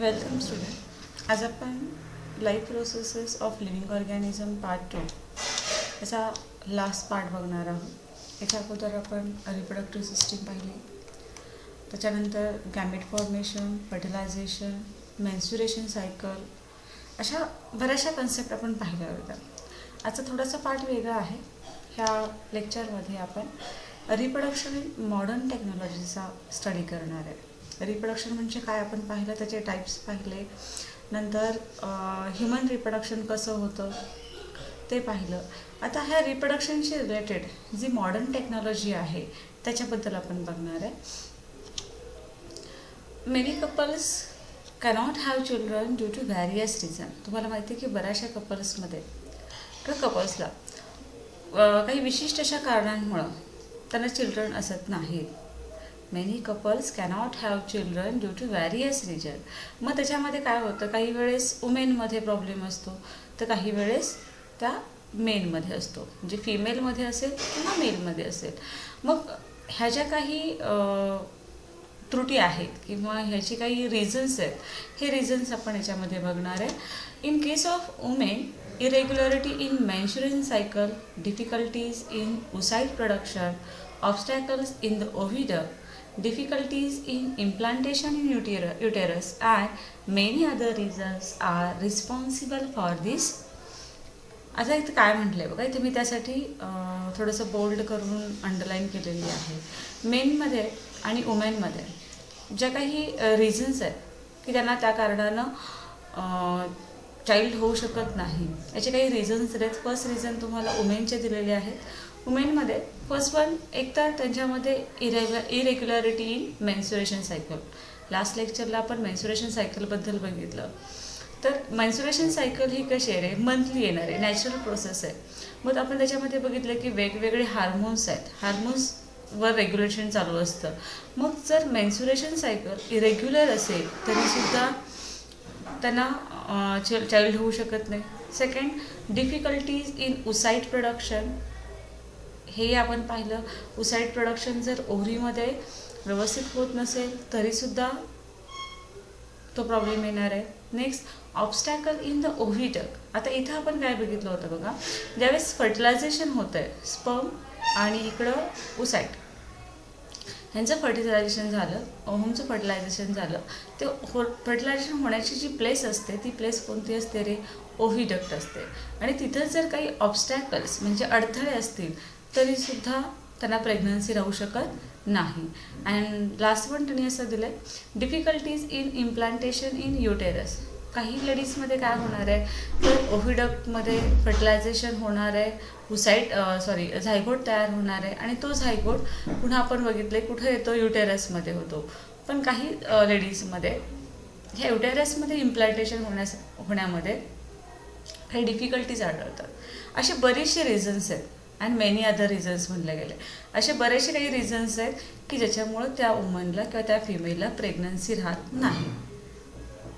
Welcome student. आज आपण life processes of living organism part 2 याचा लास्ट पार्ट बघणार आहोत. याच्या अगोदर आपण रिप्रोडक्टिव्ह सिस्टीम पाहिली, त्याच्यानंतर गॅमेट फॉर्मेशन, फर्टिलायझेशन, मेन्स्युरेशन सायकल अशा बऱ्याचशा कन्सेप्ट आपण पाहिल्या होत्या. आजचा थोडासा पार्ट वेगळा आहे. ह्या लेक्चरमध्ये आपण रिप्रोडक्शन इन मॉडर्न टेक्नॉलॉजीचा स्टडी करणार आहे. रिप्रोडक्शन म्हणजे काय आपण पाहिलं, त्याचे टाईप्स पाहिले, नंतर ह्युमन रिप्रोडक्शन कसं होतं ते पाहिलं. आता ह्या रिप्रोडक्शनशी रिलेटेड जी मॉडर्न टेक्नॉलॉजी आहे त्याच्याबद्दल आपण बघणार आहे. Many couples cannot have children due to various reason. तुम्हाला माहिती आहे की बऱ्याचशा कपल्सला काही विशिष्ट अशा कारणांमुळं त्यांना चिल्ड्रन असत नाहीत. Many couples cannot have children due to various reason. मग त्याच्यामध्ये काय होतं, काही वेळेस वुमेनमध्ये प्रॉब्लेम असतो, तर काही वेळेस त्या मेनमध्ये असतो, म्हणजे फिमेलमध्ये असेल किंवा मेलमध्ये असेल. मग ह्या ज्या काही त्रुटी आहेत किंवा ह्याची काही रिझन्स आहेत, हे रिझन्स आपण याच्यामध्ये बघणार आहे. In case of women, irregularity in menstruation cycle, difficulties in oocyte production, obstacles in the oviduct, difficulties in implantation in uterus and many other reasons are responsible for this. आता इथे काय म्हटलं आहे बघा, इथे मी त्यासाठी थोडंसं बोल्ड करून अंडरलाईन केलेली आहे. मेनमध्ये आणि वुमेनमध्ये ज्या काही रिझन्स आहेत की त्यांना त्या कारणानं चाइल्ड होऊ शकत नाही, याचे काही रिझन्स आहेत. फर्स्ट रिझन तुम्हाला वुमेनचे दिलेले आहेत. वुमेनमध्ये फर्स्ट वन, एक तर त्यांच्यामध्ये इरेग्युलॅरिटी इन मेन्स्युरेशन सायकल. लास्ट लेक्चरला आपण मेन्स्युरेशन सायकलबद्दल बघितलं. तर मेन्स्युरेशन सायकल ही कशी आहे रे, मंथली येणार आहे, नॅचरल प्रोसेस आहे. मग आपण त्याच्यामध्ये बघितलं की वेगवेगळे हार्मोन्स आहेत, हार्मोन्सवर रेग्युलेशन चालू असतं. मग जर मेन्स्युरेशन सायकल इरेग्युलर असेल तरीसुद्धा त्यांना चाइल्ड होऊ शकत नाही. Second, difficulties in oocyte production. हे आपण पाहिलं, oocyte प्रोडक्शन जर ओव्हरीमध्ये व्यवस्थित होत नसेल तरीसुद्धा तो प्रॉब्लेम येणार आहे. Next, obstacle in the oviduct. आता इथं आपण काय बघितलं होतं बघा, ज्यावेळेस फर्टिलायझेशन होतं आहे स्पर्म आणि इकडं oocyte, ह्यांचं फर्टिलायझेशन झालं, ओव्हमचं फर्टिलायझेशन झालं, ते फर्टिलायझेशन होण्याची जी प्लेस असते ती प्लेस कोणती असते रे, ओव्हिडक्ट असते. आणि तिथं जर काही ऑब्स्टॅकल्स म्हणजे अडथळे असतील तरीसुद्धा त्यांना प्रेग्नन्सी राहू शकत नाही. अँड लास्ट वन त्यांनी असं दिलं आहे, difficulties in implantation in uterus. काही लेडीजमध्ये काय होणार आहे, तर ओव्हिडक्टमध्ये फर्टिलायझेशन होणार आहे, झायगोट तयार होणार आहे आणि तो झायगोट पुन्हा आपण बघितले कुठं येतो, युटेरसमध्ये होतो. पण काही लेडीजमध्ये ह्या युटेरसमध्ये इम्प्लांटेशन होण्यामध्ये काही डिफिकल्टीज आढळतात. असे बरेचसे रिझन्स आहेत. अँड मेनी अदर रिझन्स म्हटले गेले. असे बरेचसे काही रिझन्स आहेत की ज्याच्यामुळं त्या वुमनला किंवा त्या फिमेलला प्रेग्नन्सी राहत नाही.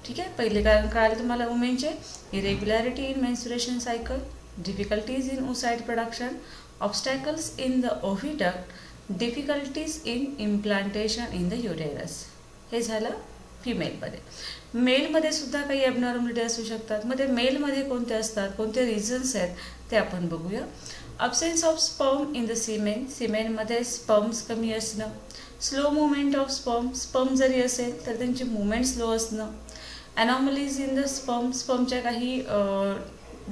ठीक आहे, पहिले कारण कळाले तुम्हाला वुमेनचे, irregularity in menstruation cycle, difficulties in oocyte production, obstacles in the oviduct, difficulties in implantation in the uterus. हे झालं फिमेलमध्ये. मेलमध्ये सुद्धा काही ॲबनॉर्मलिटी असू शकतात. मग ते मेलमध्ये कोणते असतात, कोणते रिझन्स आहेत ते आपण बघूया. Absence of sperm in the semen. सिमेनमध्ये स्पर्म्स कमी असणं. स्लो मुवमेंट ऑफ स्पर्म जरी असेल तर त्यांची मुवमेंट स्लो असणं. अनॉमलीज इन द स्पर्मच्या काही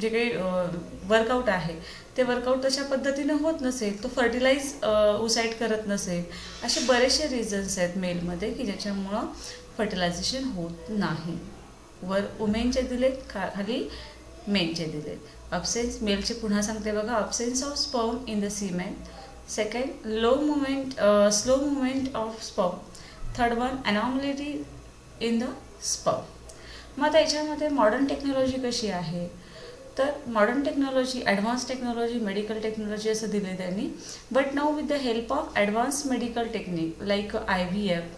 जे काही वर्कआउट आहे ते वर्कआउट तशा पद्धतीनं होत नसेल, तो फर्टिलाइज oocyte करत नसेल. असे बरेचसे रिझन्स आहेत मेलमध्ये की ज्याच्यामुळं फर्टिलायझेशन होत नाही. वर वुमेनचे दिलेत, खाली मेनचे दिलेत. अब्सेन्स मेलचे पुन्हा सांगते बघा, absence of sperm in the semen. Second, slow movement of sperm. Third one, anomality in the sperm. मग आता याच्यामध्ये मॉडर्न टेक्नॉलॉजी कशी आहे, तर modern technology, advance technology, medical technology असं दिले त्यांनी. But now with the help of advance medical technique like IVF,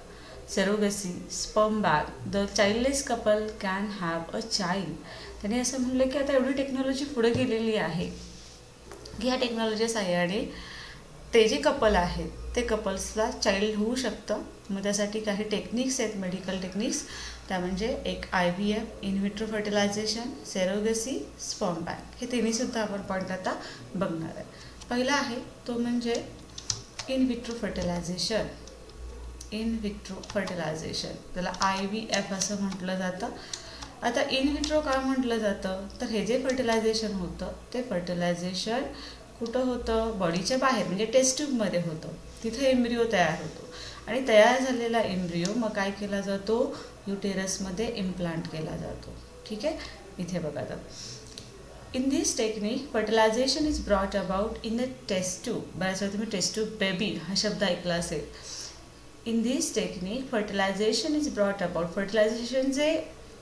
surrogacy, sperm bag, the childless couple can have a child. त्यांनी असं म्हणलं की आता एवढी टेक्नॉलॉजी पुढे गेलेली आहे की ह्या टेक्नॉलॉजी साहाय्याने ते जे कपल आहेत ते कपल्सला चाइल्ड होऊ शकतं. मग त्यासाठी काही टेक्निक्स आहेत, मेडिकल टेक्निक्स. त्या म्हणजे एक IVF, in vitro fertilisation, surrogacy, sperm bank. हे तिन्हीसुद्धा आपण पॉईंट आता बघणार आहे. पहिला आहे तो म्हणजे in vitro fertilization. In vitro fertilization त्याला IVF असं म्हटलं जातं. आता इन विट्रो का म्हटलं जातं, तर हे जे फर्टिलायझेशन होतं ते फर्टिलायझेशन कुठं होतं, बॉडीच्या बाहेर म्हणजे टेस्ट ट्यूबमध्ये होतं. तिथं एम्ब्रिओ तयार होतो आणि तयार झालेला एम्ब्रिओ मग काय केला जातो, युटेरसमध्ये इम्प्लांट केला जातो. ठीक आहे, इथे बघा. तर in this technique fertilization is brought about in the test tube. बऱ्याच वेळा तुम्ही टेस्ट ट्यूब बेबी हा शब्द ऐकला असेल. In this technique fertilization is brought about. Fertilization जे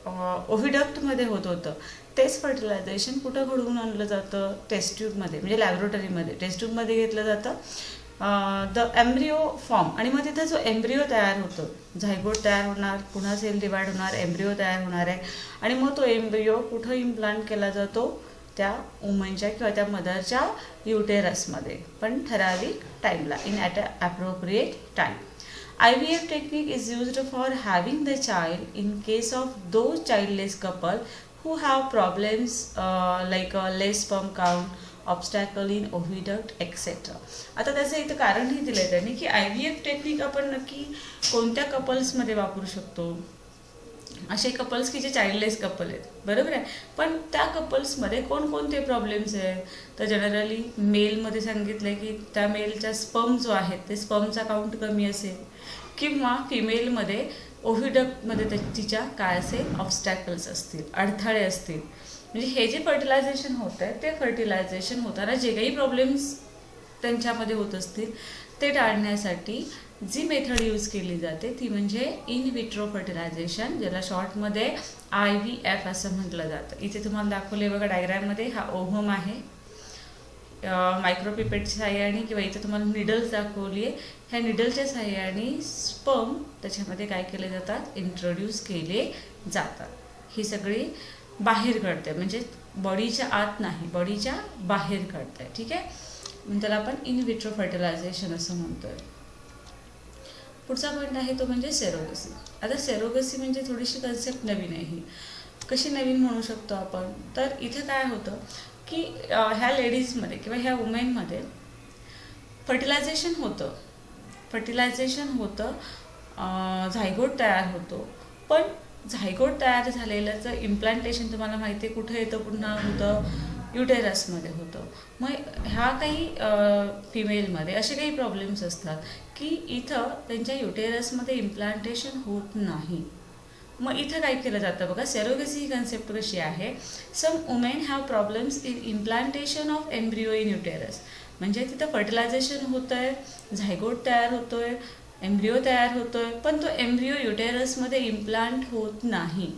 ओव्हिडक्टमध्ये होत होतं तेच फर्टिलायझेशन कुठं घडवून आणलं जातं, टेस्ट ट्यूबमध्ये म्हणजे लॅबोरेटरीमध्ये. टेस्ट ट्यूबमध्ये घेतलं जातं द एम्ब्रिओ फॉर्म. आणि मग तिथं जो एम्ब्रिओ तयार होतो, झायगोट तयार होणार, पुन्हा सेल डिवाइड होणार, एम्ब्रिओ तयार होणार आहे. आणि मग तो एम्ब्रिओ कुठं इम्प्लांट केला जातो, त्या वुमनच्या किंवा त्या मदरच्या युटेरसमध्ये, पण ठराविक टाईमला, in at a appropriate time. IVF technique is used for having the child in case of those childless couple who have problems like less sperm count, obstacle in oviduct, etc. आता त्याचं इथं कारणही दिलं आहे त्यांनी की IVF टेक्निक आपण नक्की कोणत्या कपल्समध्ये वापरू शकतो. असे कपल्स की जे चाइल्डलेस कपल आहेत, बरोबर आहे. पण त्या कपल्समध्ये कोणकोणते प्रॉब्लेम्स आहेत, तर जनरली मेलमध्ये सांगितलं आहे की त्या मेलचा स्पर्म जो आहे ते स्पर्मचा काउंट कमी असेल, किंवा फिमेलमध्ये ओव्हिडक्टमध्ये तिच्या काय असेल, ऑब्स्टॅकल्स असतील, अडथळे असतील. म्हणजे हे जे फर्टिलायझेशन होतं आहे ते फर्टिलायझेशन होताना जे काही प्रॉब्लेम्स त्यांच्यामध्ये होत असतील ते टाळण्यासाठी जी मेथड यूज केली जाते ती म्हणजे इन विट्रो फर्टिलायझेशन, ज्याला शॉर्टमध्ये IVF असं म्हटलं जातं. इथे तुम्हाला दाखवले बघा डायग्राममध्ये, हा ओव्हम आहे मायक्रोपिपेटच्या साहाय्याने, किंवा इथे तुम्हाला निडल्स दाखवली आहे. ह्या निडलच्या साहाय्याने स्पर्म त्याच्यामध्ये काय केले जातात, इंट्रोड्यूस केले जातात. ही सगळी बाहेर घडते, म्हणजे बॉडीच्या आत नाही, बॉडीच्या बाहेर घडते. ठीक आहे, म्हणजे त्याला आपण इन विट्रो फर्टिलायझेशन असं म्हणतोय. पुढचा पॉईंट आहे तो म्हणजे सेरोगसी. आता सेरोगसी म्हणजे थोडीशी कन्सेप्ट नवीन आहे. ही कशी नवीन म्हणू शकतो आपण, तर इथे काय होतं की ह्या लेडीजमध्ये किंवा ह्या वुमेनमध्ये फर्टिलायझेशन होतं, झायगोट तयार होतो. पण झायगोट तयार झालेल्याचं इम्प्लांटेशन तुम्हाला माहिती आहे कुठं येतं, पुन्हा होतं युटेरसमध्ये होतं. मग ह्या काही फिमेलमध्ये असे काही प्रॉब्लेम्स असतात की इथं त्यांच्या युटेरसमध्ये इम्प्लांटेशन होत नाही. मग इथं काय केलं जातं बघा, सेरोगसी ही कन्सेप्ट कशी आहे. Some women have problems in implantation of embryo in uterus. म्हणजे तिथं फर्टिलायझेशन होतं आहे, झायगोट तयार होतो आहे, एम्ब्रिओ तयार होतो आहे, पण तो एम्ब्रिओ युटेरसमध्ये इम्प्लांट होत नाही.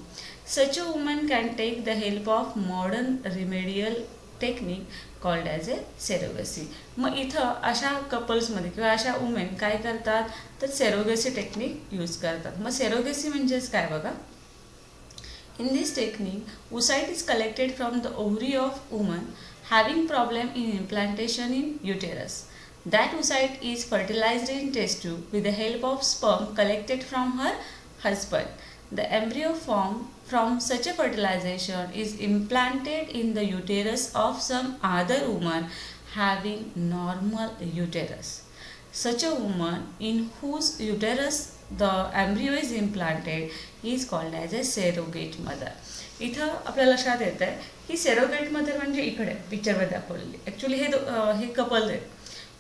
Such a woman can take the help of modern remedial technique called as a surrogacy. मग इथं अशा कपल्समध्ये किंवा अशा वुमेन काय करतात, तर सेरोगसी टेक्निक यूज करतात. मग सेरोगसी म्हणजेच काय बघा, in this technique oocyte is collected from the ovary of woman having problem in implantation in uterus. That oocyte is fertilized in test tube with the help of sperm collected from her husband. The embryo formed from such a fertilization is implanted in the uterus of some other woman having normal uterus. Such a woman in whose uterus the embryo is implanted is called as a surrogate mother. इथं आपल्या लक्षात येतं आहे की surrogate mother म्हणजे इकडे पिक्चरमध्ये दाखवलेली, ॲक्च्युली हे कपल आहेत.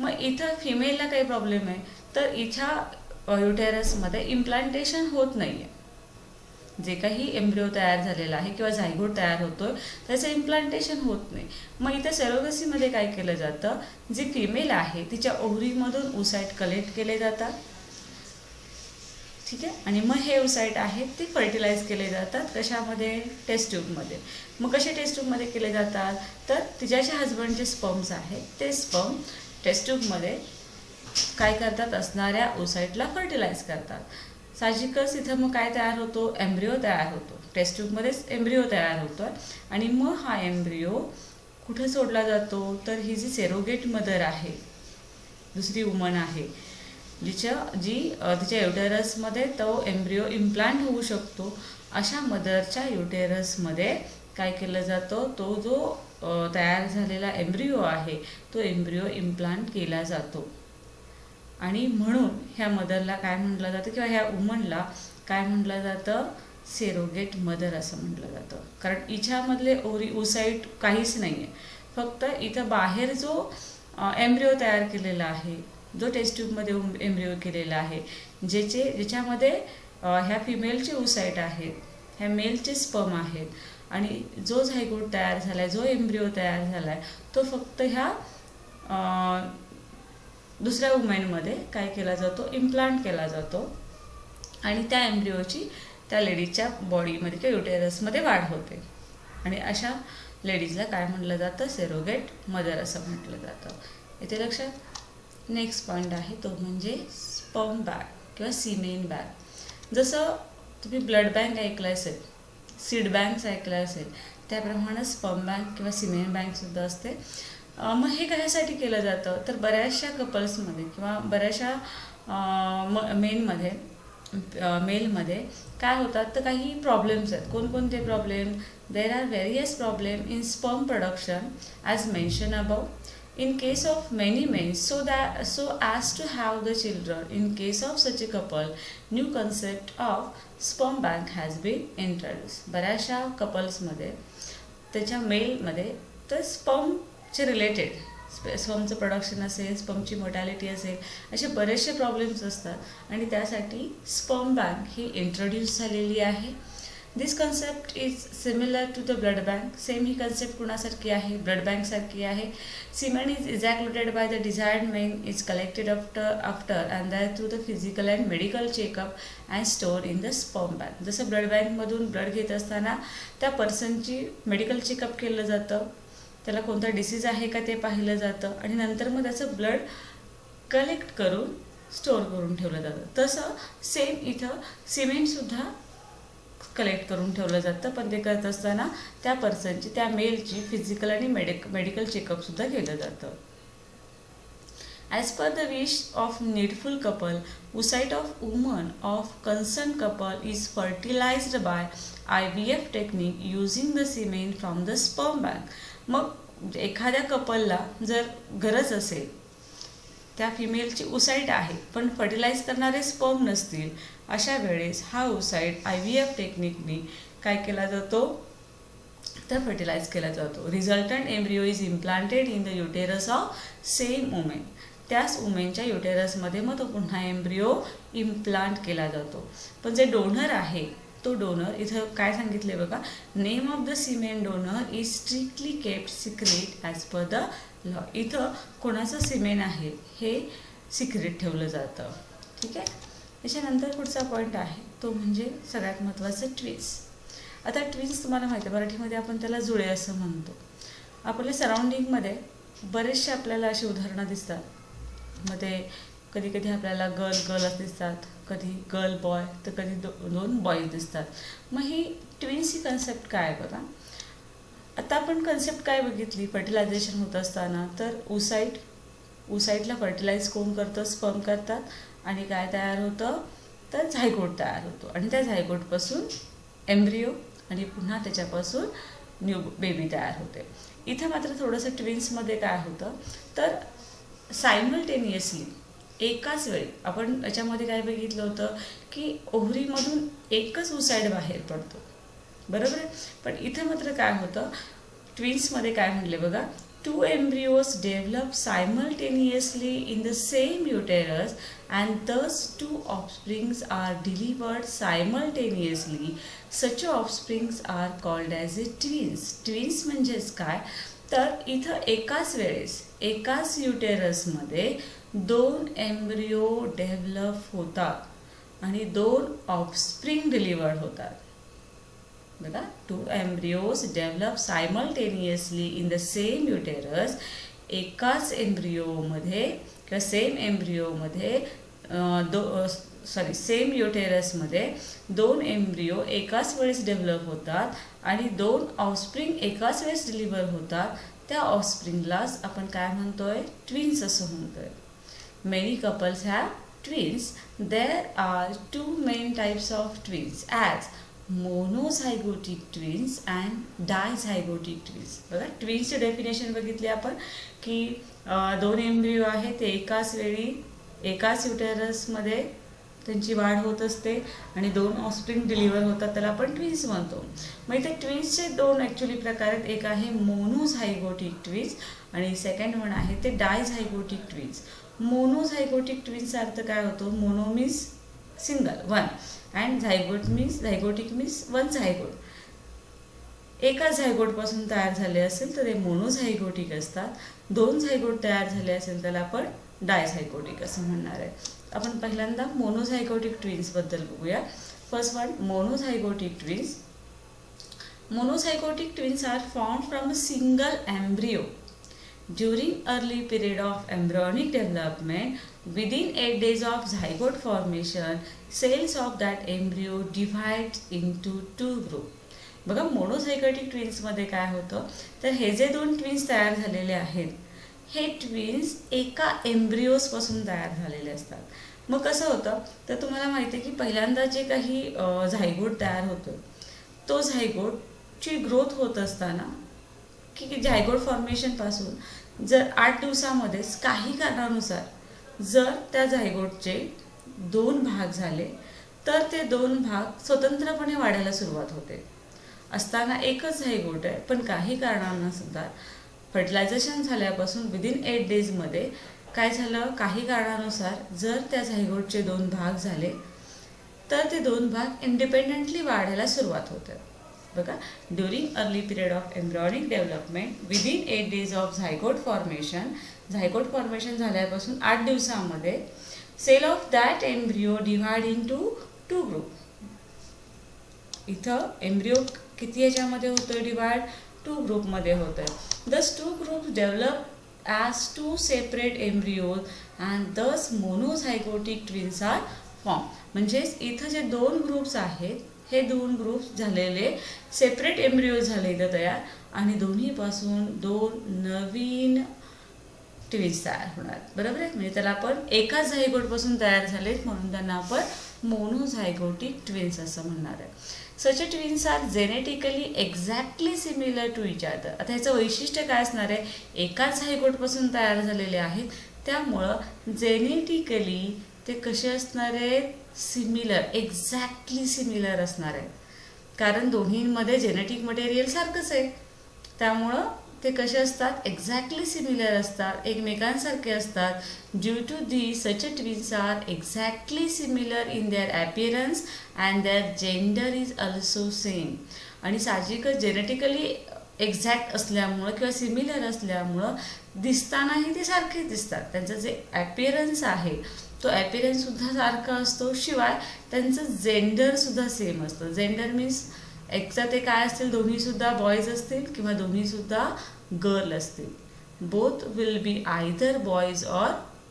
मग इथं फिमेलला काही प्रॉब्लेम आहे, तर इथं युटेरसमध्ये इम्प्लांटेशन होत नाही आहे. जे काही एम्ब्रिओ तयार झालेला आहे किंवा झायगोट तयार होतो आहे त्याचं इम्प्लांटेशन होत नाही. मग इथं सेरोगसीमध्ये काय केलं जातं, जी फिमेल आहे तिच्या ओव्हरीमधून oocyte कलेक्ट केले जातात. ठीक आहे, आणि मग हे oocyte आहेत ते फर्टिलाइज केले जातात. कशामध्ये, टेस्ट ट्यूबमध्ये. मग कसे टेस्ट ट्यूबमध्ये केले जातात, तर तिच्याच्या हजबंडचे स्पर्म्स आहेत ते स्पर्म टेस्ट ट्यूबमध्ये काय करतात, असणाऱ्या oocyteला फर्टिलाइज करतात. साहजिकच इथं मग काय तयार होतो, एम्ब्रिओ तयार होतो. टेस्ट ट्यूबमध्येच एम्ब्रिओ तयार होतो आणि मग हा एम्ब्रिओ कुठं सोडला जातो, तर ही जी सेरोगेट मदर आहे, दुसरी वुमन आहे, तिच्या युटेरसमध्ये तो एम्ब्रिओ इम्प्लांट होऊ शकतो, अशा मदरच्या युटेरसमध्ये काय केलं जातं, तो जो तयार झालेला एम्ब्रिओ आहे तो एम्ब्रिओ इम्प्लांट केला जातो. आणि म्हणून ह्या मदरला काय म्हटलं जातं किंवा ह्या वुमनला काय म्हटलं जातं, सेरोगेट मदर असं म्हटलं जातं. कारण हिच्यामधले ओसाईट काहीच नाही आहे, फक्त इथं बाहेर जो एम्ब्रिओ तयार केलेला आहे, जो टेस्ट ट्यूबमध्ये एम्ब्रिओ केलेला आहे, ज्याच्यामध्ये ह्या फिमेलचे ओसाईट आहेत, ह्या मेलचे स्पर्म आहेत, आणि जो झायगोट तयार झाला आहे, जो एम्ब्रिओ तयार झाला आहे, तो फक्त ह्या दुसऱ्या वुमेनमध्ये काय केला जातो, इम्प्लांट केला जातो. आणि त्या एम्ब्रिओची त्या लेडीजच्या बॉडीमध्ये किंवा युटेरसमध्ये वाढ होते. आणि अशा लेडीजला काय म्हटलं जातं, सेरोगेट मदर असं म्हटलं जातं. इथे लक्षात. नेक्स्ट पॉईंट आहे तो म्हणजे स्पर्म बॅग किंवा सीमेन बॅग. जसं तुम्ही ब्लड बँक ऐकलं असेल, सीड बँक्स ऐकलं असेल, त्याप्रमाणे स्पर्म बँक किंवा सीमेन बँकसुद्धा असते. मग हे कशासाठी केलं जातं, तर बऱ्याचशा कपल्समध्ये किंवा बऱ्याचशा मेलमध्ये काय होतात, तर काही प्रॉब्लेम्स आहेत. कोणकोणते problem? There are various problem in sperm production as mention above. In case of many men, so as to have the children, in case of such a couple, new concept of sperm bank has been introduced. बऱ्याचशा कपल्समध्ये त्याच्या मेलमध्ये तर स्पर्मचे related, स्पर्मचं production असेल, स्पर्मची mortality असेल, असे बरेचसे problems असतात आणि त्यासाठी स्पर्म बँक ही इंट्रोड्यूस झालेली आहे. This concept is similar to the blood bank. Same ही कन्सेप्ट कुणासारखी आहे, ब्लड बँकसारखी आहे. Semen is ejaculated by the desired men, is collected after and that through the physical and medical checkup and store in the sperm bank. जसं blood बँकमधून blood घेत असताना त्या पर्सनची मेडिकल चेकअप केलं जातं, त्याला कोणता डिसीज आहे का ते पाहिलं जातं आणि नंतर मग त्याचं ब्लड कलेक्ट करून स्टोअर करून ठेवलं जातं. तसं सेम इथं सिमेंटसुद्धा कलेक्ट करून ठेवलं जातं, पण ते करत असताना त्या पर्सनची, त्या मेलची फिजिकल आणि मेडिकल चेकअपसुद्धा केलं जातं. As per the wish of needful couple, oocyte of woman of concern couple is fertilized by IVF technique using the semen from the sperm bank. मग एखाद्या कपलला जर गरज असेल, त्या फिमेलची ओसाईट आहे पण फर्टिलाइज करणारे स्पर्म नसतील, अशा वेळेस हा ओसाईट IVF टेक्निकनी काय केला जातो, तर फर्टिलाइज केला जातो. Resultant embryo is implanted in the uterus of same women. त्याच वुमेनच्या युटेरसमध्ये मग तो पुन्हा एम्ब्रिओ इम्प्लांट केला जातो. पण जे डोनर आहे तो डोनर, इथं काय सांगितले बघा, name of the semen donor is strictly kept secret as per the law. इथं कोणाचं सिमेन आहे हे सिक्रेट ठेवलं जातं. ठीक आहे. त्याच्यानंतर पुढचा पॉईंट आहे तो म्हणजे सगळ्यात महत्त्वाचं ट्विन्स. आता ट्विन्स तुम्हाला माहिती आहे, मराठीमध्ये आपण त्याला जुळे असं म्हणतो. आपल्या सराउंडिंगमध्ये बरेचसे आपल्याला अशी उदाहरणं दिसतात. मग ते कधी कधी आपल्याला गर्ल दिसतात, कधी गर्ल बॉय, तर कधी दोन बॉयज दिसतात. मग ही ट्विन्स ही कन्सेप्ट काय आहे बघा. आता आपण कन्सेप्ट काय बघितली, फर्टिलायझेशन होत असताना तर ओसाईटला फर्टिलाइज कोण करतं, स्पर्म करतात आणि काय तयार होतं, तर झायगोट तयार होतो आणि त्या झायगोटपासून एम्ब्रिओ आणि पुन्हा त्याच्यापासून न्यू बेबी तयार होते. इथं मात्र थोडंसं ट्विन्समध्ये काय होतं, तर सायमल्टेनियसली एकाच वेळी आपण याच्यामध्ये काय बघितलं होतं की ओव्हरीमधून एकच ओसाईट बाहेर पडतो, बरोबर आहे. पण इथं मात्र काय होतं, ट्विन्समध्ये काय म्हणले बघा, two embryos develop simultaneously in the same uterus and thus two offsprings are delivered simultaneously. Such offsprings are called as a twins. Twins म्हणजेच काय, तर इथं एकाच वेळेस एकाच युटेरसमध्ये दोन एम्ब्रिओ डेव्हलप होतात आणि दोन ऑफस्प्रिंग डिलिव्हर्ड होतात. बघा, two embryos develop simultaneously in the same uterus. एकाच एम्ब्रिओमध्ये किंवा सेम एम्ब्रिओमध्ये सेम युटेरसमध्ये दोन एम्ब्रिओ एकाच वेळेस डेव्हलप होतात आणि दोन ऑफस्प्रिंग एकाच वेळेस डिलिव्हर होतात. त्या ऑफस्प्रिंगलाच आपण काय म्हणतोय, ट्विन्स असं म्हणतोय. Many couples have twins, there are two main types of twins as monozygotic twins and dizygotic twins. बघा ट्विन्सचे डेफिनेशन बघितले आपण की दोन एम्ब्रियो आहेत ते एकाच वेळी एकाच युटेरसमध्ये त्यांची वाढ होत असते आणि दोन ऑफस्प्रिंग डिलिव्हर होतात, त्याला आपण ट्विन्स म्हणतो. मग इथे ट्विन्सचे दोन ॲक्च्युली प्रकार आहेत. एक आहे मोनोझायगोटिक ट्विन्स आणि सेकंड वन आहे ते डायझायगोटिक ट्विन्स. मोनोझायगोटिक ट्विन्सचा अर्थ काय होतो? Mono means single one and zygotic means one zygote. एकाच झायगोटपासून तयार झाले असेल तर ते मोनोझायगोटिक असतात. दोन झायगोट तयार झाले असेल त्याला आपण डायझायगोटिक असं म्हणणार आहे. आपण पहिल्यांदा मोनोझायगोटिक ट्विन्सबद्दल बघूया. First one monozygotic twins. Monozygotic twins are formed from a single embryo. During early period of embryonic development, within 8 days of zygote formation, cells of that embryo divide into two groups. बघा मोनोझायगोटिक ट्विन्समध्ये काय होतं तर हे जे दोन twins तयार झालेले आहेत हे ट्विन्स एका एम्ब्रियोजपासून तयार झालेले असतात. मग कसं होतं तर तुम्हाला माहिती आहे की पहिल्यांदा जे काही झायगोट तयार होतं तो झायगोटची ग्रोथ होत असताना की झायगोट फॉर्मेशनपासून जर 8 दिवसामध्येच काही कारणानुसार जर त्या झायगोटचे दोन भाग झाले तर ते दोन भाग स्वतंत्रपणे वाढायला सुरुवात होते. असताना एकच झायगोट आहे पण काही कारणांनुसार फर्टिलायझेशन झाल्यापासून विदिन 8 डेजमध्ये काय झालं काही कारणानुसार जर त्या झायगोटचे दोन भाग झाले तर ते दोन भाग इंडिपेंडेंटली वाढायला सुरुवात होते. बघा during early period of embryonic development within 8 days of zygote formation झाल्यापासून 8 दिवसामध्ये cell of that embryo divide into two group. इथं एम्ब्रियो किती याच्यामध्ये होतोय डिवाइड? टू ग्रुपमध्ये होतोय. Thus two groups develop as two separate embryos and thus monozygotic twins R form. म्हणजेच इथं जे दोन ग्रुप्स आहेत हे दोन ग्रुप्स झालेले सेपरेट एम्ब्रियो झाले इथं तयार आणि दोन्हीपासून दोन नवीन ट्विन्स तयार होणार. बरोबर आहे. म्हणजे त्याला आपण एकाच झायगोटपासून तयार झालेत म्हणून त्यांना आपण मोनोझायगोटिक ट्विन्स असं म्हणणार आहे. Such twins are genetically exactly similar to each other. आता ह्याचं वैशिष्ट्य काय असणार आहे? एकाच झायगोटपासून तयार झालेले आहेत त्यामुळं जेनेटिकली ते कसे असणार आहेत? सिमिलर, एक्झॅक्टली सिमिलर असणार आहे. कारण दोन्हींमध्ये जेनेटिक मटेरियल सारखंच आहे त्यामुळं ते कसे असतात? एक्झॅक्टली सिमिलर असतात, एकमेकांसारखे असतात. Due to the such twins are exactly similar in their appearance and their gender is also same. आणि साहजिकच जेनेटिकली एक्झॅक्ट असल्यामुळं किंवा सिमिलर असल्यामुळं दिसतानाही ते सारखेच दिसतात. त्यांचं जे ॲपियरन्स आहे तो ॲपियरन्ससुद्धा सारखा असतो, शिवाय त्यांचं जेंडरसुद्धा सेम असतं. जेंडर मीन्स एकदा ते काय असतील दोन्हीसुद्धा बॉयज असतील किंवा दोन्हीसुद्धा गर्ल असतील. Both will be either boys or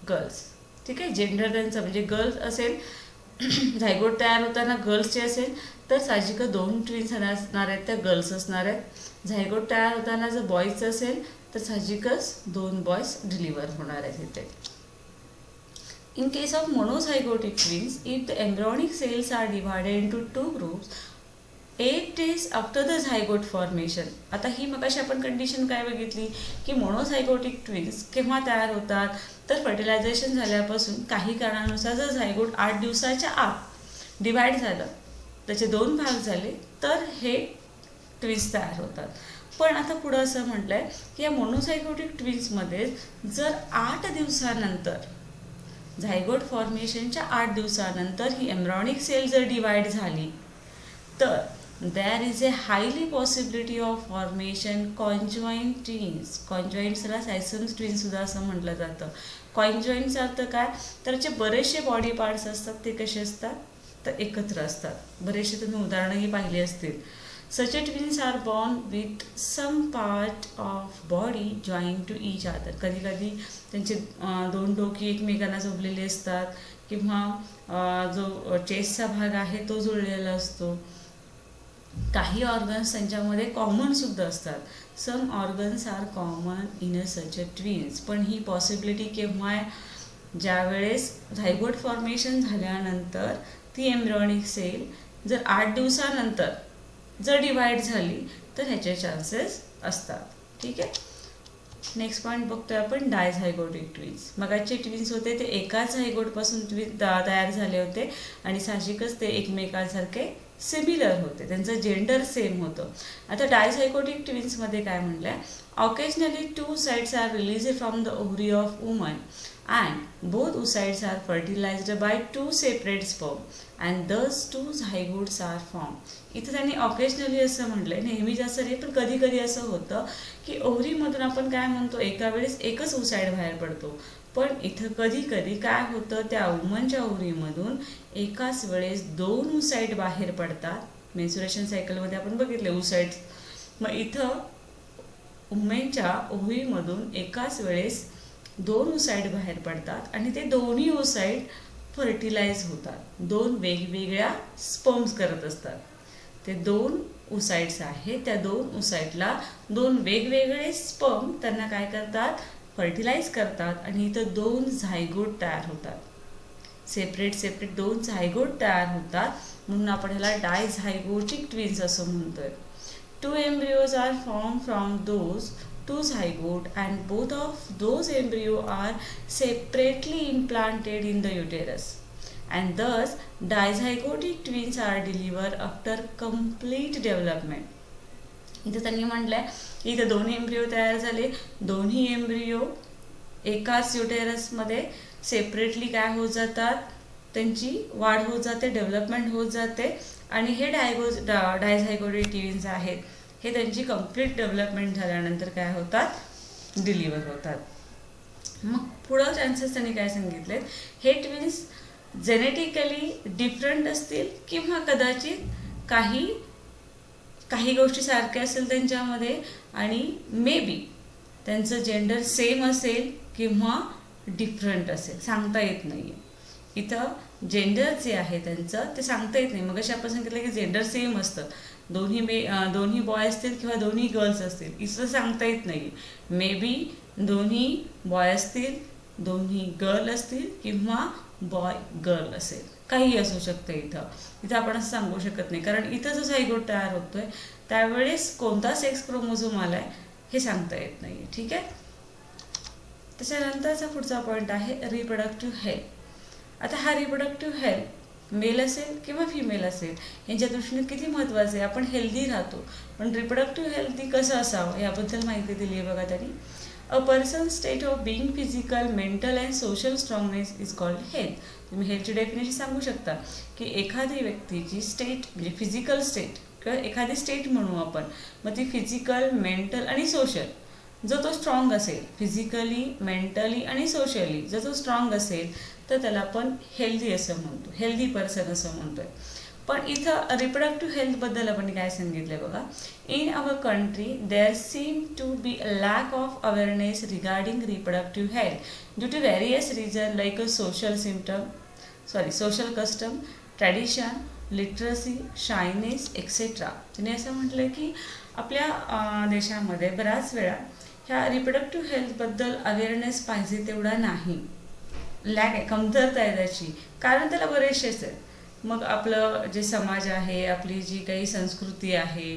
girls. ठीक आहे. जेंडर त्यांचं म्हणजे गर्ल्स असेल झायगोट तयार होताना गर्ल्सचे असेल तर साहजिकच दोन ट्विन्स असणार आहेत त्या गर्ल्स असणार आहेत. झायगोट तयार होताना जर बॉयजचं असेल तर साहजिकच दोन बॉयज डिलिव्हर होणार आहेत इथे. In case of monozygotic twins, if the embryonic cells are divided into two groups 8 days after the zygote formation. आता ही मगाशी आपण कंडिशन काय बघितली की मोनोझायगोटिक ट्विन्स केव्हा तयार होतात तर फर्टिलायझेशन झाल्यापासून काही कारणानुसार जर झायगोट 8 दिवसाच्या आत डिवाइड झालं त्याचे दोन भाग झाले तर हे ट्विन्स तयार होतात. पण आता पुढं असं म्हटलं आहे की या मोनोझायगोटिक ट्विन्समध्ये जर 8 दिवसानंतर झायगोट फॉर्मेशनच्या 8 दिवसानंतर ही एम्ब्रियॉनिक सेल जर डिवाइड झाली तर there is a highly possibility of formation conjoint twins. कॉन्जॉईंट्सला सायसम्स ट्विन्ससुद्धा असं म्हटलं जातं. कॉन्जॉईंटचा अर्थ काय तर जे बरेचसे बॉडी पार्ट्स असतात ते कसे असतात तर एकत्र असतात. बरेचसे तुम्ही उदाहरणंही पाहिली असतील. Such twins are born with some part of body joined to each other. कधी कधी त्यांचे दोन डोकी एकमेकांना जोडलेले असतात किंवा जो चेस्टचा भाग आहे तो जुळलेला असतो. काही ऑर्गन्स त्यांच्यामध्ये कॉमनसुद्धा असतात. Some organs are common in a such twins. पण ही पॉसिबिलिटी केव्हा आहे ज्यावेळेस झायगोट फॉर्मेशन झाल्यानंतर ती एम्ब्रियॉनिक सेल जर 8 दिवसानंतर जर डिवाइड झाली तर ह्याचे चान्सेस असतात. ठीक आहे. नेक्स्ट पॉईंट बघतोय आपण डायझायगोटिक ट्विन्स. मगाचे ट्विन्स होते ते एकाच झायगोटपासून तयार झाले होते आणि साहजिकच ते एकमेकांसारखे सिमिलर होते, त्यांचं जेंडर सेम होतं. आता डायझायगोटिक ट्विन्समध्ये काय म्हणलंय, occasionally 2 sides are released from the ovary of woman and both oocytes are fertilised by 2 separate sperm and thus 2 झायगोट्स R form. इथं त्यांनी ऑकेजनली असं म्हटलंय, नेहमी जास्त नाही पण कधी कधी असं होतं की ओव्हरीमधून आपण काय म्हणतो एका वेळेस एकच oocyte बाहेर पडतो, पण इथं कधी कधी काय होतं, त्या वुमनच्या ओव्हरीमधून एकाच वेळेस 2 oocyte बाहेर पडतात. मेन्स्ट्रुएशन सायकलमध्ये आपण बघितले oocytes. मग इथं वुमेनच्या ओव्हरीमधून एकाच वेळेस 2 oocyte बाहेर पडतात आणि ते दोन्ही oocyte फर्टिलाइज होतात, 2 वेगवेगळ्या स्पर्म्स करत असतात. ते 2 oocytes आहेत, त्या 2 oocyteला 2 वेगवेगळे स्पर्म त्यांना काय करतात, फर्टिलाइज करतात आणि इथं 2 झायगोट तयार होतात. सेपरेट 2 झायगोट तयार होतात, म्हणून आपण ह्याला डायझायगोटिक ट्विन्स असं म्हणतोय. 2 embryos are formed from those 2 zygote and both of those embryo are separately implanted in the uterus and thus dizygotic twins are delivered after complete development. इथं त्यांनी म्हटलंय इथं 2 एम्ब्रियो तयार झाले, दोन्ही एम्ब्रियो एकाच युटेरसमध्ये सेपरेटली काय होत जातात, त्यांची वाढ होत जाते, डेव्हलपमेंट होत जाते आणि हे डायझायगोटिक ट्विन्स आहेत, हे त्यांची कंप्लीट डेव्हलपमेंट झाल्यानंतर काय होतात, डिलिव्हर होतात. मग पुढं चान्सेस त्यांनी काय सांगितले, हे ट्विन्स जेनेटिकली डिफरंट असतील किंवा कदाचित काही गोष्टी सारख्या असेल त्यांच्यामध्ये आणि मे बी त्यांचं जेंडर सेम असेल किंवा डिफरंट असेल, सांगता येत नाही. इथं जेंडर जे आहे त्यांचं ते सांगता येत नाही. मग अशा आपण सांगितलं की जेंडर सेम असतं, दोन्ही बॉय असतील किंवा दोन्ही गर्ल्स असतील, इथं सांगता येत नाही. मे बी दोन्ही बॉय असतील, दोन्ही गर्ल असतील किंवा बॉय गर्ल असेल, काही असू शकतं. इथं आपण असं सांगू शकत नाही, कारण इथं जो झायगोट तयार होतोय त्यावेळेस कोणता सेक्स क्रोमोझोम आलाय हे सांगता येत नाही. ठीक आहे. त्याच्यानंतरचा पुढचा पॉईंट आहे रिप्रोडक्टिव्ह हेल्थ. आता हा रिप्रोडक्टिव्ह हेल्थ मेल असेल किंवा फिमेल असेल यांच्या दृष्टीने किती महत्त्वाचं आहे. आपण हेल्दी राहतो, पण रिप्रोडक्टिव्ह हेल्दी कसं असावं याबद्दल माहिती दिली आहे बघा त्यांनी. A person state of being physical, mental and social strongness is called health. तुम्ही हेल्थची डेफिनेशन सांगू शकता की एखादी व्यक्तीची स्टेट म्हणजे फिजिकल स्टेट किंवा एखादी स्टेट म्हणू आपण, मग ती फिजिकल, मेंटल आणि सोशल जो तो स्ट्रॉंग असेल, फिजिकली, मेंटली आणि सोशली जर तो स्ट्रॉंग असेल तर त्याला आपण हेल्दी असं म्हणतो, हेल्दी पर्सन असं म्हणतोय. पण इथं रिप्रोडक्टिव्ह हेल्थबद्दल आपण काय सांगितलं बघा. In our country there seem to be a lack of awareness regarding reproductive health due to various reason like a social custom, tradition, literacy, shyness etcetera. तिने असं म्हटलं की आपल्या देशामध्ये बऱ्याच वेळा ह्या रिप्रोडक्टिव्ह हेल्थबद्दल अवेअरनेस पाहिजे तेवढा नाही, लॅक आहे, कमतरता आहे त्याची. कारण त्याला बरेचसेच आहेत. मग आपलं जे समाज आहे, आपली जी काही संस्कृती आहे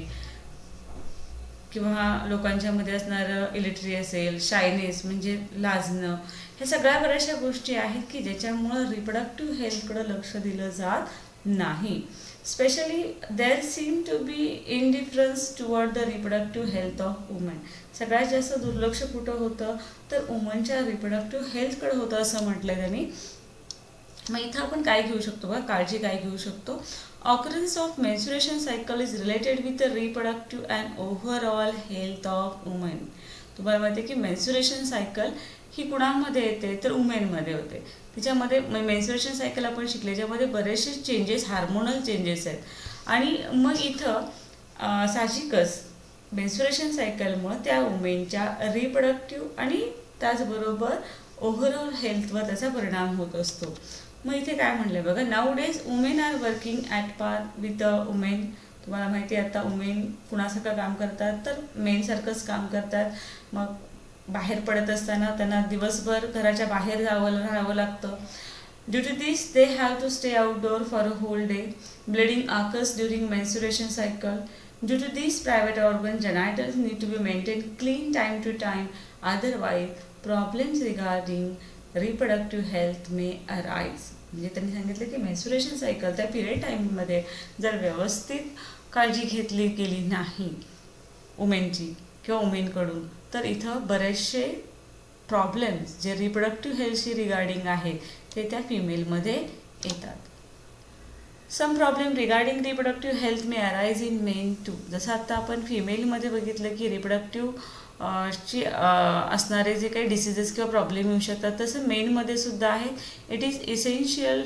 किंवा लोकांच्यामध्ये असणारं इलिटरी असेल, शायनेस म्हणजे लाजणं, ह्या सगळ्या बऱ्याचशा गोष्टी आहेत की ज्याच्यामुळं रिप्रोडक्टिव्ह हेल्थकडं लक्ष दिलं जात नाही. Specially there seem to be indifference toward the reproductive health of women. सगळ्यात जास्त दुर्लक्ष कुठं होतं तर वुमनच्या रिप्रोडक्टिव्ह हेल्थकडे होतं असं म्हटलं त्यांनी. मग इथं आपण काय घेऊ शकतो बघा, काळजी काय घेऊ शकतो. Occurrence of menstruation cycle is related with the reproductive and overall health of women. तुम्हाला माहिती आहे की मेन्स्ट्रुएशन सायकल ही कुणामध्ये येते तर वुमेनमध्ये होते. तिच्यामध्ये मेन्स्ट्रुएशन सायकल आपण शिकले, ज्यामध्ये बरेचसे चेंजेस, हार्मोनल चेंजेस आहेत. आणि मग इथं साहजिकच मेन्स्ट्रुएशन सायकलमुळे त्या वुमेनच्या रिप्रोडक्टिव्ह आणि त्याचबरोबर ओव्हरऑल हेल्थवर त्याचा परिणाम होत असतो. मग इथे काय म्हणलं बघा, nowadays women are working at par with women. तुम्हाला माहिती आहे आता वुमेन कुणासारखं काम करतात तर मेनसारखंच काम करतात. मग बाहेर पडत असताना त्यांना दिवसभर घराच्या बाहेर राहावं लागतं. Due to this they have to stay outdoor for a whole day. Bleeding occurs during menstruation cycle. Due to these private organ genitals need to be maintained clean time to time, otherwise problems regarding reproductive health may arise. म्हणजे त्यांनी सांगितलं की menstruation cycle त्या period टाईममध्ये जर व्यवस्थित काळजी घेतली गेली नाही वुमेनची किंवा वुमेनकडून, तर इथं बरेचसे प्रॉब्लेम्स जे रिप्रोडक्टिव्ह हेल्थशी रिगार्डिंग आहेत ते त्या फिमेलमध्ये येतात. Some problem regarding reproductive health may arise in men too. जसं आता आपण फिमेलमध्ये बघितलं की रिप्रोडक्टिव्ह ची असणारे जे काही डिसीजेस किंवा प्रॉब्लेम येऊ शकतात, तसं मेनमध्ये सुद्धा आहे. It is essential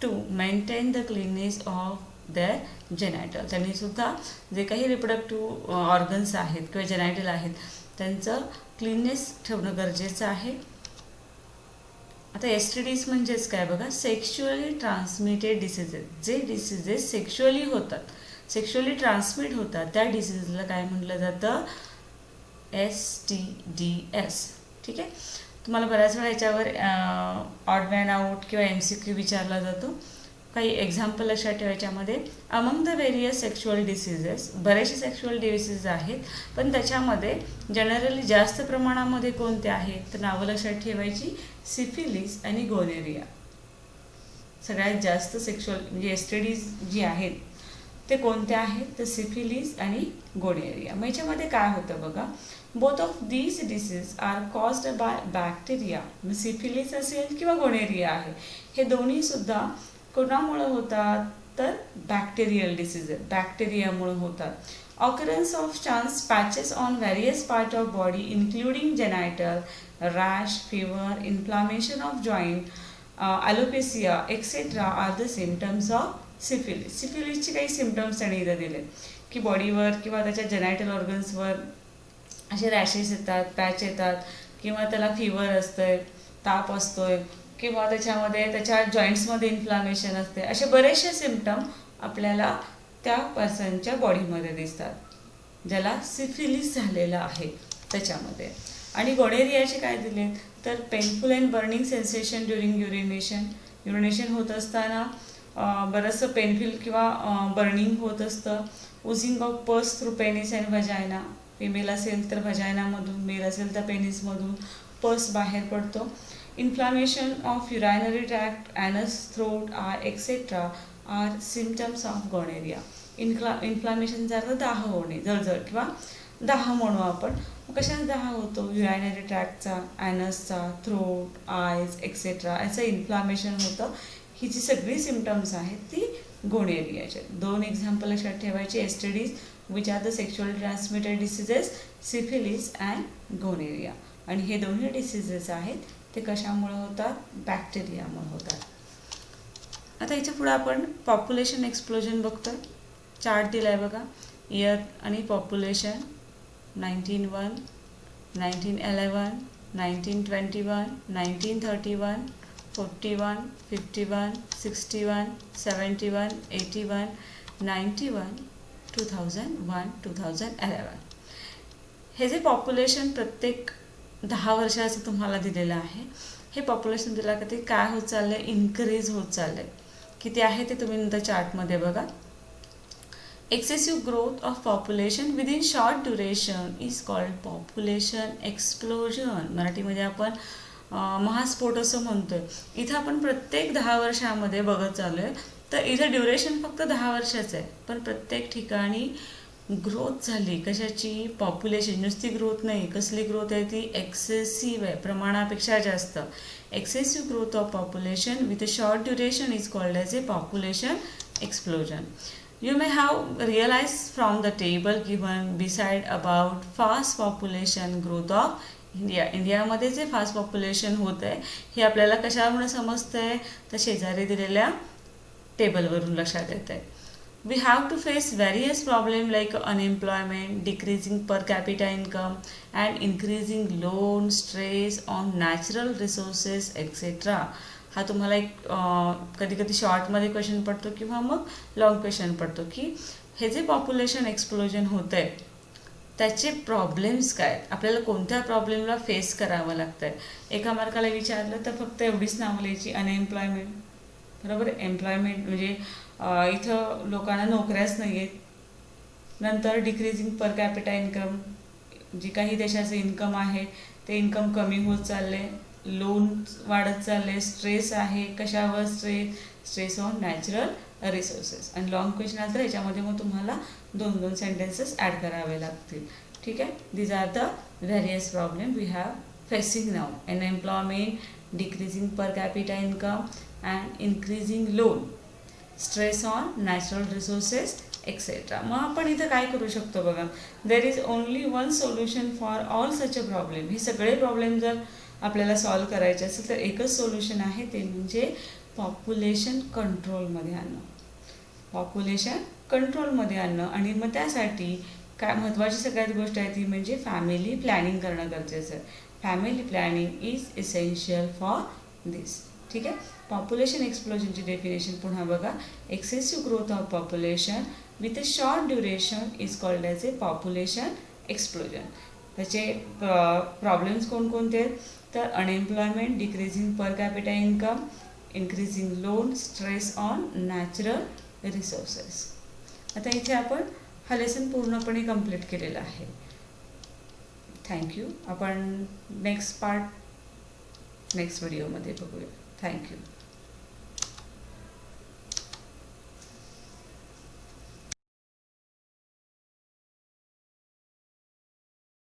to maintain the cleanness of their genital. त्यांनी सुद्धा जे काही रिप्रोडक्टिव्ह ऑर्गन्स आहेत किंवा जेनायटल आहेत त्यांचं क्लीननेस ठेवणं गरजेचं आहे. आता STDs म्हणजेच काय बघा, सेक्शुअली ट्रान्समिटेड डिसीजेस. जे डिसीजेस सेक्शुअली होतात, सेक्शुअली ट्रान्समिट होतात, त्या डिसीजला काय म्हटलं जातं, STDs. ठीक आहे. तुम्हाला बऱ्याच वेळा याच्यावर ऑड मॅन आउट किंवा MCQ विचारला जातो. काही एक्झाम्पल लक्षात ठेवायच्यामध्ये, among the various sexual diseases, बरेचसे सेक्शुअल डिसीज आहेत, पण त्याच्यामध्ये जनरली जास्त प्रमाणामध्ये कोणते आहेत तर नावं लक्षात ठेवायची, सिफिलिस आणि गोनेरिया. सगळ्यात जास्त सेक्शुअल म्हणजे STDs जी आहेत ते कोणते आहेत तर सिफिलिस आणि गोनेरिया. मग याच्यामध्ये काय होतं बघा, both of these diseases are caused by bacteria. Syphilis असेल किंवा गोनेरिया आहे, हे दोन्ही सुद्धा कोणामुळे होतात तर बॅक्टेरियल डिसीज, बॅक्टेरियामुळे होतात. Occurrence of chance patches on various part of body including genital, rash, fever, inflammation of joint, alopecia etcetera are the symptoms of syphilis. सिफिलिसचे काही सिम्पटम्स त्यांनी इथं दिले की बॉडीवर किंवा त्याच्या जेनायटल ऑर्गन्सवर असे रॅशेस येतात, पॅच येतात, किंवा त्याला फीवर असतंय, ताप असतोय, किंवा त्याच्यामध्ये त्याच्या जॉईंट्समध्ये इन्फ्लामेशन असते. असे बरेचसे सिम्पटम आपल्याला त्या पर्सनच्या बॉडीमध्ये दिसतात ज्याला सिफिलिस झालेला आहे त्याच्यामध्ये. आणि गोनेरियाचे काय दिले तर painful and burning sensation during urination होत असताना बरंचसं पेनफुल किंवा बर्निंग होत असतं. Oozing of pus through penis and vagina. Female असेल तर व्हजायनामधून, मेल असेल तर पेनिसमधून पस बाहेर पडतो. Inflammation of urinary tract, anus, throat, eye, etc. are symptoms of gonorrhea. इन्फ्लामेशनचा अर्थ दाह होणे, जळजळ किंवा दाह म्हणू आपण. कशाने दाह होतो, युरायनरी ट्रॅक्टचा, ॲनसचा, थ्रोट, आयज एक्सेट्रा याचं इन्फ्लामेशन होतं. ही जी सगळी सिम्पटम्स आहेत ती गोनेरियाचे. 2 एक्झाम्पल लक्षात ठेवायचे, STDs which are the sexual transmitted diseases, syphilis and gonorrhoea. आणि हे दोन्ही डिसीजेस आहेत ते कशामुळे होतात, बॅक्टेरियामुळे होतात. आता याच्या पुढे आपण पॉप्युलेशन एक्सप्लोजन बघतो. चार्ट दिला आहे बघा, इयर आणि पॉप्युलेशन 1901, 1911, 1921, 1931, 41, 51, 61, 71, 81, 91, 2001, 2011. हे जे पॉप्युलेशन प्रत्येक 10 वर्षाचं तुम्हाला दिलेलं आहे, हे पॉप्युलेशन दिलं का ते काय होत चाललं आहे, इन्क्रीज होत चाललं आहे. किती आहे ते तुम्ही नंतर चार्टमध्ये बघा. Excessive growth of population within short duration is called population explosion. मराठीमध्ये आपण महास्फोट असं म्हणतोय. इथं आपण प्रत्येक 10 वर्षामध्ये बघत चालू आहे, तर इथं ड्युरेशन फक्त 10 वर्षाचं आहे, पण प्रत्येक ठिकाणी ग्रोथ झाली. कशाची, पॉप्युलेशन. नुसती ग्रोथ नाही, कसली ग्रोथ आहे ती एक्सेसिव्ह आहे, प्रमाणापेक्षा जास्त. Excessive growth of population with a short duration is called as a population explosion. You may have realized from the table given beside about fast population growth of India. इंडियामध्ये जे fast population होत आहे हे आपल्याला कशामुळे समजतं आहे तर शेजारी दिलेल्या टेबलवरून लक्षात येतं आहे. We have to face various problems like unemployment, decreasing per capita income and increasing loan, stress on natural resources etc. हा तुम्हाला एक कधी कधी शॉर्टमध्ये क्वेश्चन पडतो किंवा मग लॉंग क्वेश्चन पडतो की हे जे पॉप्युलेशन एक्सप्लोजन होतं आहे त्याचे प्रॉब्लेम्स काय आहेत, आपल्याला कोणत्या प्रॉब्लेमला फेस करावं लागतं आहे. एका मार्काला विचारलं तर फक्त एवढीच नावं लिहायची, अनएम्प्लॉयमेंट. बरोबर, एम्प्लॉयमेंट म्हणजे इथं लोकांना नोकऱ्याच नाही आहेत. नंतर डिक्रीजिंग पर कॅपिटा इन्कम, जे काही देशाचं इन्कम आहे ते इन्कम कमी होत चालले, लोन वाढत चालले, स्ट्रेस आहे. कशावर stress? Stress on natural resources. आणि लॉंग क्वेश्चन आलं तर याच्यामध्ये मग तुम्हाला 2-2 सेंटेन्सेस ॲड करावे लागतील. ठीक आहे. These are the various problem we have facing now. Unemployment, decreasing per capita income and increasing loan, stress on natural resources etcetera. मग आपण इथं काय करू शकतो बघा, there is only one solution for all such a problem. हे सगळे problem जर आपल्याला सॉल्व करायचे असेल तर एकच सोल्युशन आहे, ते म्हणजे पॉप्युलेशन कंट्रोलमध्ये आणणं. पॉप्युलेशन कंट्रोलमध्ये आणणं. आणि मग त्यासाठी काय महत्त्वाची सगळ्यात गोष्ट आहे ती म्हणजे फॅमिली प्लॅनिंग करणं गरजेचं आहे. Family planning is essential for this. ठीक आहे. पॉप्युलेशन एक्सप्लोजनची डेफिनेशन पुन्हा बघा. Excessive growth of population with a short duration is called as a population explosion. त्याचे प्रॉब्लेम्स कोणकोणते आहेत तर unemployment, decreasing per capita income, increasing loan, stress on natural resources. आता इथे आपण हा लेसन पूर्णपणे कंप्लीट केलेला आहे. थँक्यू. आपण नेक्स्ट व्हिडिओमध्ये बघूया. थँक्यू.